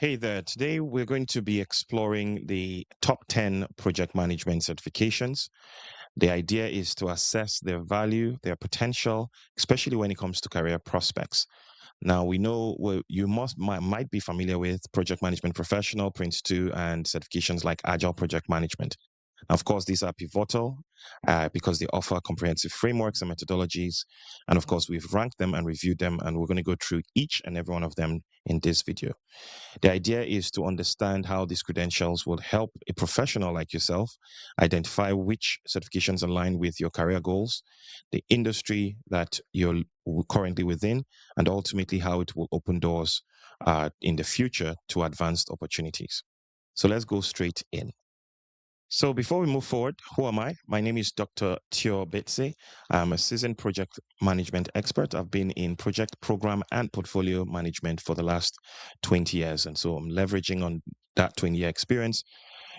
Hey there. Today we're going to be exploring the top 10 project management certifications. The idea is to assess their value, their potential, especially when it comes to career prospects. Now, we know you might be familiar with Project Management Professional, Prince2, and certifications like Agile Project Management. Of course, these are pivotal because they offer comprehensive frameworks and methodologies. And of course, we've ranked them and reviewed them, and we're going to go through each and every one of them in this video. The idea is to understand how these credentials will help a professional like yourself identify which certifications align with your career goals, the industry that you're currently within, and ultimately how it will open doors in the future to advanced opportunities. So let's go straight in. So before we move forward, who am I? My name is Dr. Tio Betse. I'm a seasoned project management expert. I've been in project program and portfolio management for the last 20 years. And so I'm leveraging on that 20-year experience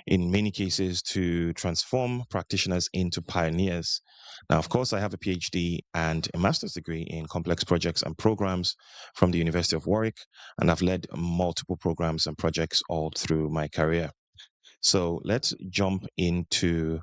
in many cases to transform practitioners into pioneers. Now, of course, I have a PhD and a master's degree in complex projects and programs from the University of Warwick, and I've led multiple programs and projects all through my career. So let's jump into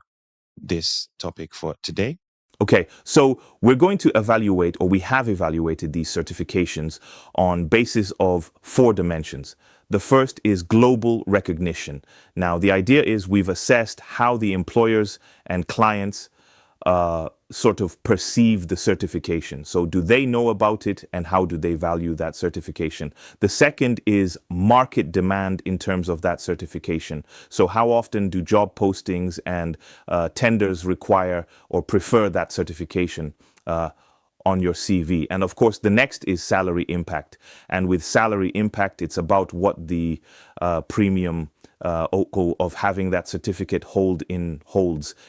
this topic for today. Okay, so we're going to evaluate, or we have evaluated these certifications on basis of 4 dimensions. The first is global recognition. Now, the idea is we've assessed how the employers and clients sort of perceive the certification. So do they know about it and how do they value that certification? The second is market demand in terms of that certification. So how often do job postings and tenders require or prefer that certification on your CV? And of course, the next is salary impact. And with salary impact, it's about what the premium of having that certificate holds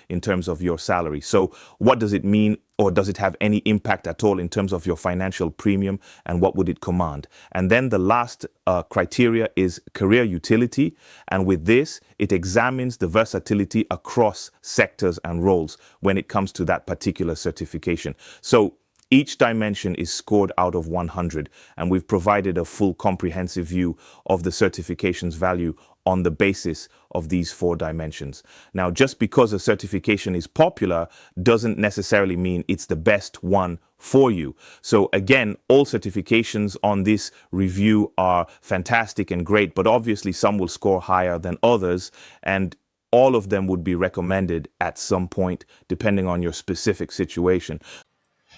in terms of your salary. So what does it mean, or does it have any impact at all in terms of your financial premium, and what would it command? And then the last criteria is career utility. And with this, it examines the versatility across sectors and roles when it comes to that particular certification. So each dimension is scored out of 100, and we've provided a full comprehensive view of the certification's value on the basis of these 4 dimensions. Now, just because a certification is popular doesn't necessarily mean it's the best one for you. So again, all certifications on this review are fantastic and great, but obviously some will score higher than others, and all of them would be recommended at some point, depending on your specific situation.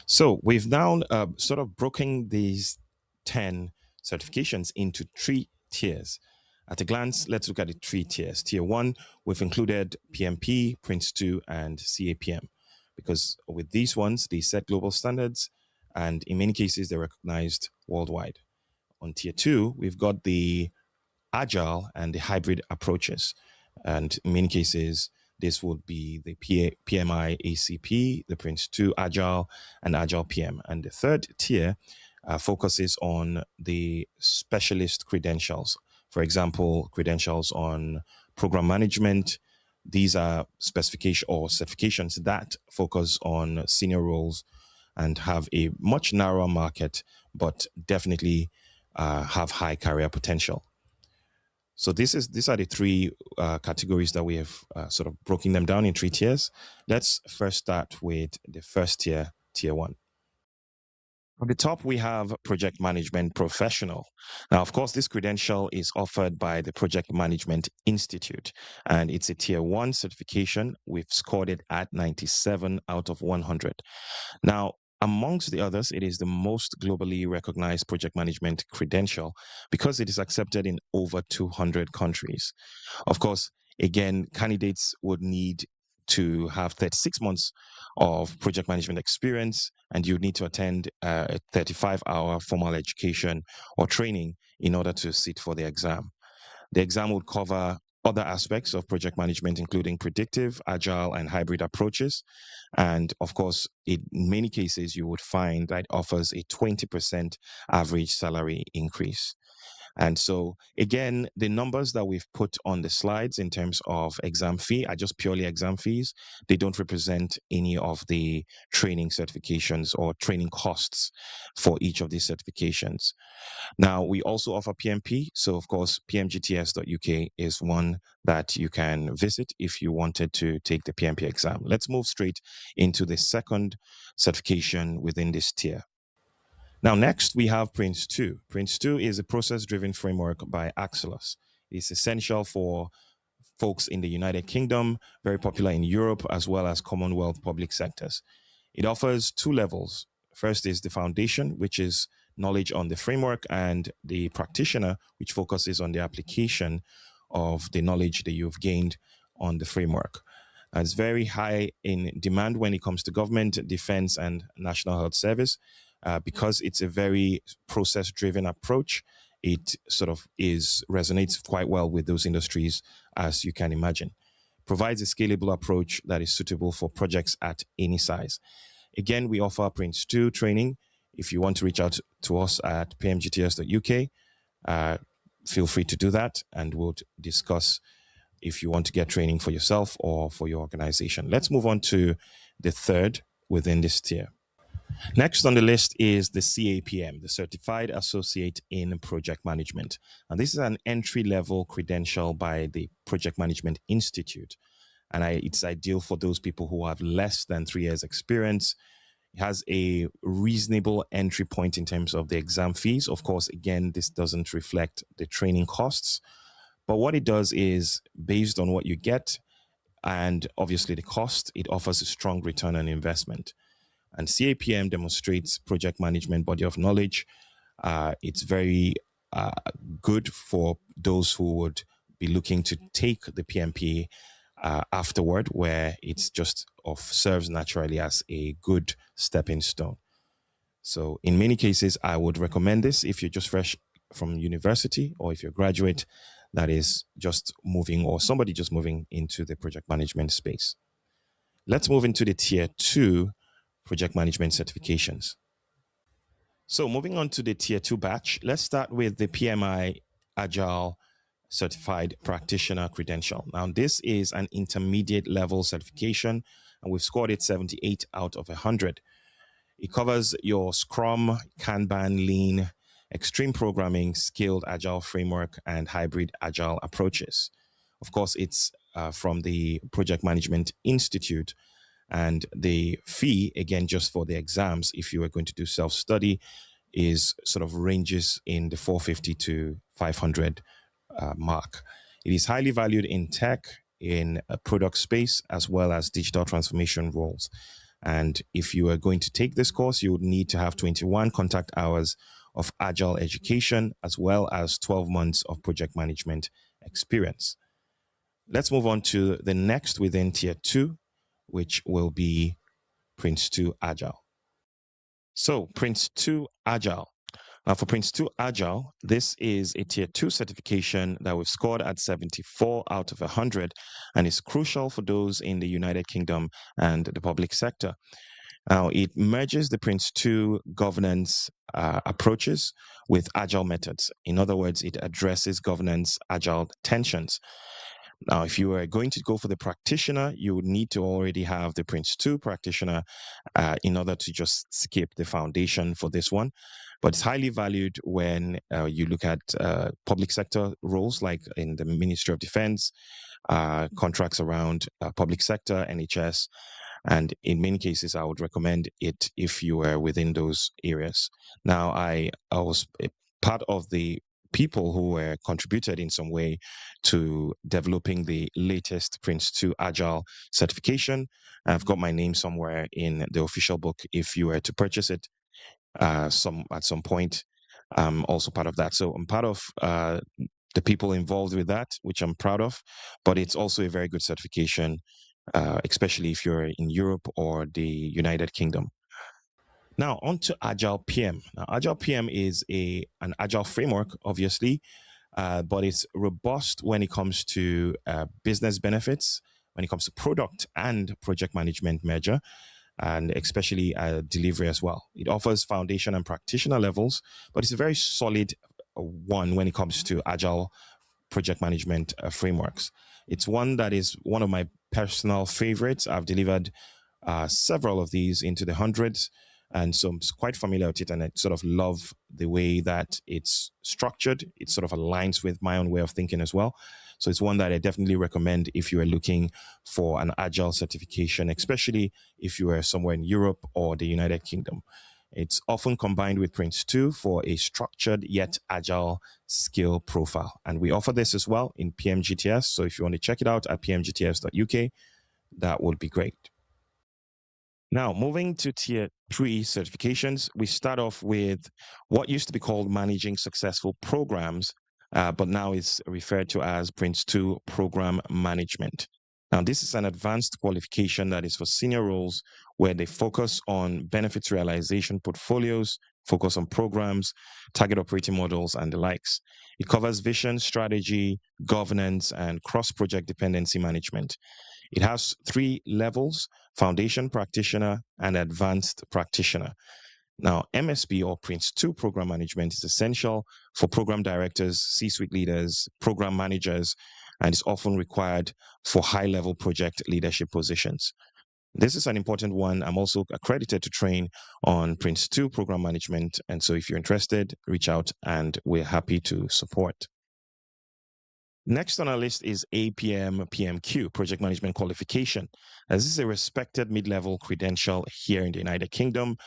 So we've now sort of broken these 10 certifications into 3 tiers. At a glance, let's look at the 3 tiers. Tier 1, we've included PMP, Prince2, and CAPM, because with these ones, they set global standards, and in many cases, they're recognized worldwide. On Tier 2, we've got the agile and the hybrid approaches. And in many cases, this would be the PMI-ACP, the Prince2 Agile, and AgilePM. And the third tier focuses on the specialist credentials. For example, credentials on program management. These are specification or certifications that focus on senior roles and have a much narrower market, but definitely have high career potential. So these are the 3 categories that we have sort of broken them down in 3 tiers. Let's first start with the first tier, tier 1. At the top, we have Project Management Professional. Now, of course, this credential is offered by the Project Management Institute, and it's a tier 1 certification. We've scored it at 97 out of 100. Now, amongst the others, it is the most globally recognized project management credential because it is accepted in over 200 countries. Of course, again, candidates would need to have 36 months of project management experience, and you need to attend a 35-hour formal education or training in order to sit for the exam. The exam would cover other aspects of project management, including predictive, agile, and hybrid approaches. And of course, in many cases, you would find that it offers a 20% average salary increase. And so, again, the numbers that we've put on the slides in terms of exam fee are just purely exam fees. They don't represent any of the training certifications or training costs for each of these certifications. Now, we also offer PMP. So, of course, PMGTS.uk is one that you can visit if you wanted to take the PMP exam. Let's move straight into the second certification within this tier. Now, next, we have PRINCE2. PRINCE2 is a process-driven framework by Axelos. It's essential for folks in the United Kingdom, very popular in Europe, as well as Commonwealth public sectors. It offers two levels. First is the foundation, which is knowledge on the framework, and the practitioner, which focuses on the application of the knowledge that you've gained on the framework. And it's very high in demand when it comes to government, defense, and national health service. Because it's a very process-driven approach, it sort of resonates quite well with those industries, as you can imagine. Provides a scalable approach that is suitable for projects at any size. Again, we offer PRINCE2 training. If you want to reach out to us at pmgts.uk, feel free to do that, and we'll discuss if you want to get training for yourself or for your organization. Let's move on to the third within this tier. Next on the list is the CAPM, the Certified Associate in Project Management. And this is an entry-level credential by the Project Management Institute. And it's ideal for those people who have less than 3 years experience. It has a reasonable entry point in terms of the exam fees. Of course, again, this doesn't reflect the training costs. But what it does is, based on what you get and obviously the cost, it offers a strong return on investment. And CAPM demonstrates project management body of knowledge. It's very good for those who would be looking to take the PMP afterward, where it's just serves naturally as a good stepping stone. So in many cases, I would recommend this if you're just fresh from university, or if you're a graduate that is just moving, or somebody just moving into the project management space. Let's move into the tier 2 project management certifications. So moving on to the tier 2 batch, let's start with the PMI Agile Certified Practitioner credential. Now, this is an intermediate level certification, and we've scored it 78 out of 100. It covers your Scrum, Kanban, Lean, extreme programming, scaled Agile framework, and hybrid Agile approaches. Of course, it's from the Project Management Institute. And the fee, again, just for the exams, if you are going to do self-study, is sort of ranges in the 450 to 500 mark. It is highly valued in tech, in a product space, as well as digital transformation roles. And if you are going to take this course, you would need to have 21 contact hours of Agile education, as well as 12 months of project management experience. Let's move on to the next within tier 2, which will be PRINCE2 Agile. So PRINCE2 Agile. For PRINCE2 Agile, this is a tier 2 certification that we've scored at 74 out of 100, and is crucial for those in the United Kingdom and the public sector. Now, it merges the PRINCE2 governance approaches with Agile methods. In other words, it addresses governance Agile tensions. Now, if you are going to go for the practitioner, you would need to already have the PRINCE2 practitioner in order to just skip the foundation for this one. But it's highly valued when you look at public sector roles, like in the Ministry of Defense, contracts around public sector, NHS. And in many cases, I would recommend it if you are within those areas. Now, I was part of the people who were contributed in some way to developing the latest PRINCE2 Agile certification. I've got my name somewhere in the official book if you were to purchase it at some point. I'm also part of that. So I'm part of the people involved with that, which I'm proud of, but it's also a very good certification, especially if you're in Europe or the United Kingdom. Now, on to AgilePM. Now, AgilePM is an agile framework, obviously, but it's robust when it comes to business benefits, when it comes to product and project management measure, and especially delivery as well. It offers foundation and practitioner levels, but it's a very solid one when it comes to agile project management frameworks. It's one that is one of my personal favorites. I've delivered several of these into the hundreds. And so I'm quite familiar with it, and I sort of love the way that it's structured. It sort of aligns with my own way of thinking as well. So it's one that I definitely recommend if you are looking for an agile certification, especially if you are somewhere in Europe or the United Kingdom. It's often combined with Prince2 for a structured yet agile skill profile. And we offer this as well in PMGTS. So if you want to check it out at pmgts.uk, that would be great. Now, moving to tier 3 certifications, we start off with what used to be called Managing Successful Programs, but now is referred to as Prince2 Program Management. Now, this is an advanced qualification that is for senior roles where they focus on benefits realization portfolios, focus on programs, target operating models, and the likes. It covers vision, strategy, governance, and cross-project dependency management. It has 3 levels: Foundation Practitioner and Advanced Practitioner. Now, MSP or Prince2 program management is essential for program directors, C-suite leaders, program managers, and is often required for high-level project leadership positions. This is an important one. I'm also accredited to train on Prince2 program management. And so if you're interested, reach out and we're happy to support. Next on our list is APM PMQ, Project Management Qualification. As this is a respected mid-level credential here in the United Kingdom,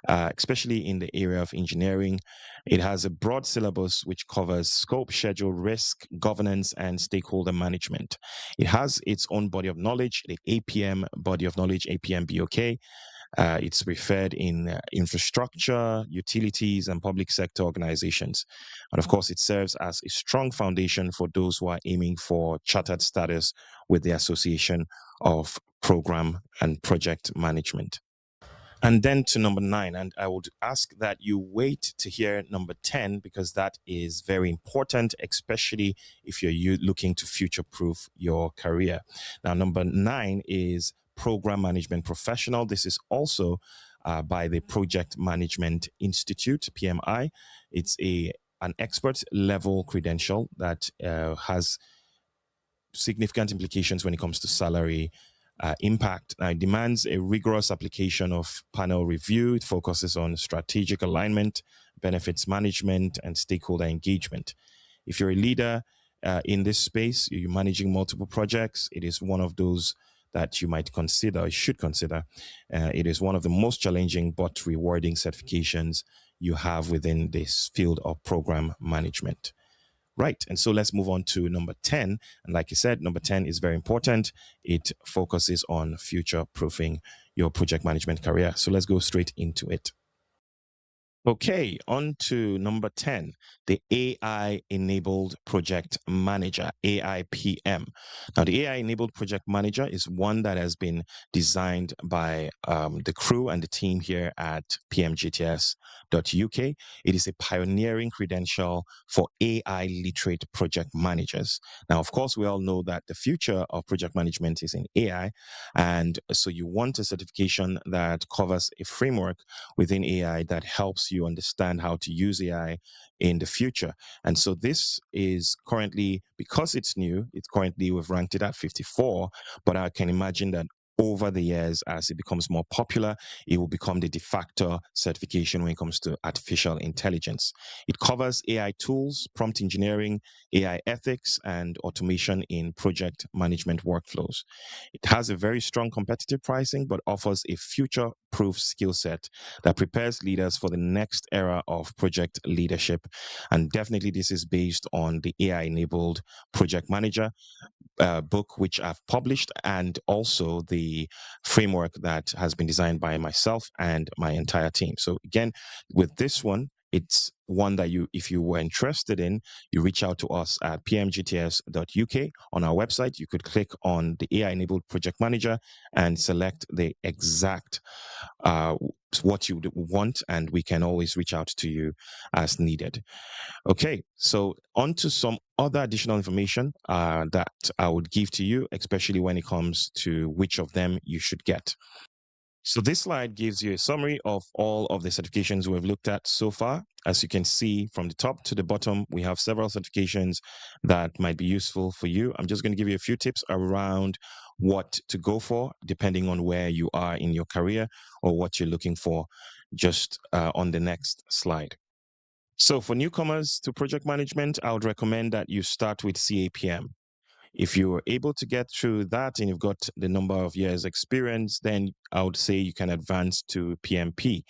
especially in the area of engineering. It has a broad syllabus which covers scope, schedule, risk, governance, and stakeholder management. It has its own body of knowledge, the APM body of knowledge, APM BOK. It's referred in infrastructure, utilities, and public sector organizations. And of course, it serves as a strong foundation for those who are aiming for chartered status with the Association of Program and Project Management. And then to number 9, and I would ask that you wait to hear number 10 because that is very important, especially if you're looking to future proof your career. Now, number 9 is Program Management Professional. This is also by the Project Management Institute, PMI. It's an expert level credential that has significant implications when it comes to salary impact. Now, it demands a rigorous application of panel review. It focuses on strategic alignment, benefits management, and stakeholder engagement. If you're a leader in this space, you're managing multiple projects, it is one of those that you might consider, should consider. It is one of the most challenging but rewarding certifications you have within this field of program management. Right. And so let's move on to number 10. And like you said, number 10 is very important. It focuses on future proofing your project management career. So let's go straight into it. Okay, on to number 10, the AI-enabled project manager, AIPM. Now, the AI-enabled project manager is one that has been designed by the crew and the team here at PMGTS.uk. It is a pioneering credential for AI-literate project managers. Now, of course, we all know that the future of project management is in AI, and so you want a certification that covers a framework within AI that helps you understand how to use AI in the future. And so this is currently, because it's new, we've ranked it at 54, but I can imagine that over the years, as it becomes more popular, it will become the de facto certification when it comes to artificial intelligence. It covers AI tools, prompt engineering, AI ethics, and automation in project management workflows. It has a very strong competitive pricing, but offers a future-proof skill set that prepares leaders for the next era of project leadership. And definitely this is based on the AI-enabled project manager book, which I've published, and also the framework that has been designed by myself and my entire team. So again, with this one, it's one that if you were interested in, you reach out to us at pmgts.uk. On our website, you could click on the AI-enabled project manager and select the exact what you want, and we can always reach out to you as needed. Okay, so on to some other additional information that I would give to you, especially when it comes to which of them you should get. So this slide gives you a summary of all of the certifications we've looked at so far. As you can see from the top to the bottom, we have several certifications that might be useful for you. I'm just going to give you a few tips around what to go for, depending on where you are in your career or what you're looking for, just on the next slide. So for newcomers to project management, I would recommend that you start with CAPM. If you're able to get through that and you've got the number of years experience, then I would say you can advance to PMP.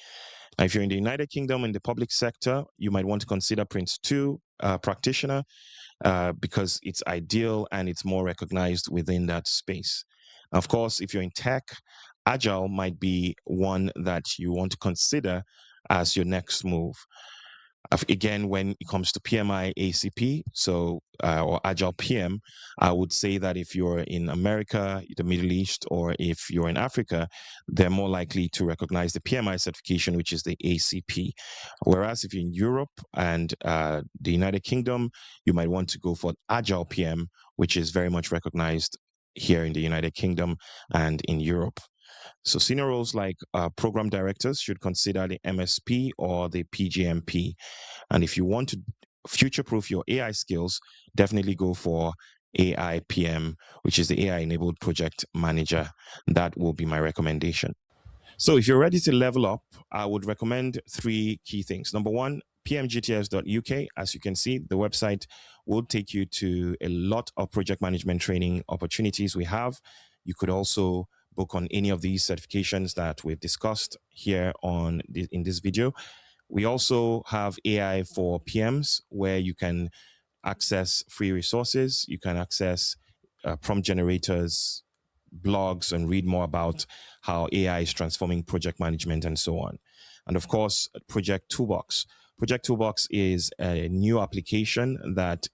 Now, if you're in the United Kingdom in the public sector, you might want to consider PRINCE2 Practitioner because it's ideal and it's more recognized within that space. Of course, if you're in tech, Agile might be one that you want to consider as your next move. Again, when it comes to PMI-ACP, or AgilePM, I would say that if you're in America, the Middle East, or if you're in Africa, they're more likely to recognize the PMI certification, which is the ACP. Whereas if you're in Europe and the United Kingdom, you might want to go for AgilePM, which is very much recognized here in the United Kingdom and in Europe. So senior roles like program directors should consider the MSP or the PGMP. And if you want to future-proof your AI skills, definitely go for AIPM, which is the AI-enabled project manager. That will be my recommendation. So if you're ready to level up, I would recommend 3 key things. Number 1, PMGTS.uk. As you can see, the website will take you to a lot of project management training opportunities we have. You could also book on any of these certifications that we've discussed here in this video. We also have AI for PMs, where you can access free resources. You can access prompt generators, blogs, and read more about how AI is transforming project management and so on. And of course, Project Toolbox. Project Toolbox is a new application that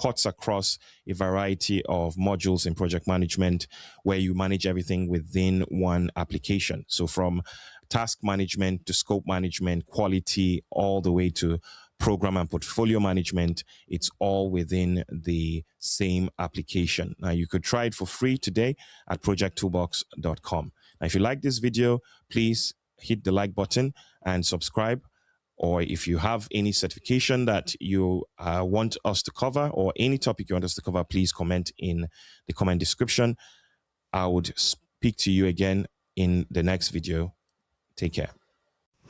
cuts across a variety of modules in project management, where you manage everything within one application. So from task management to scope management, quality, all the way to program and portfolio management, it's all within the same application. Now, you could try it for free today at projecttoolbox.com. Now, if you like this video, please hit the like button and subscribe. Or if you have any certification that you want us to cover, or any topic you want us to cover, please comment in the comment description. I would speak to you again in the next video. Take care.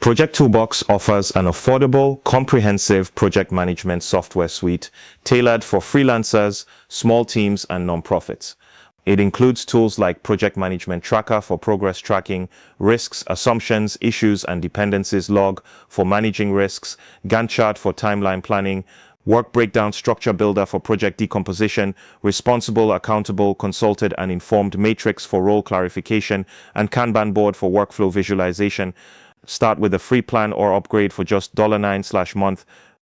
Project Toolbox offers an affordable, comprehensive project management software suite tailored for freelancers, small teams, and nonprofits. It includes tools like Project Management Tracker for progress tracking, risks, assumptions, issues, and dependencies log for managing risks, Gantt chart for timeline planning, work breakdown structure builder for project decomposition, responsible, accountable, consulted, and informed matrix for role clarification, and Kanban board for workflow visualization. Start with a free plan or upgrade for just $9/month.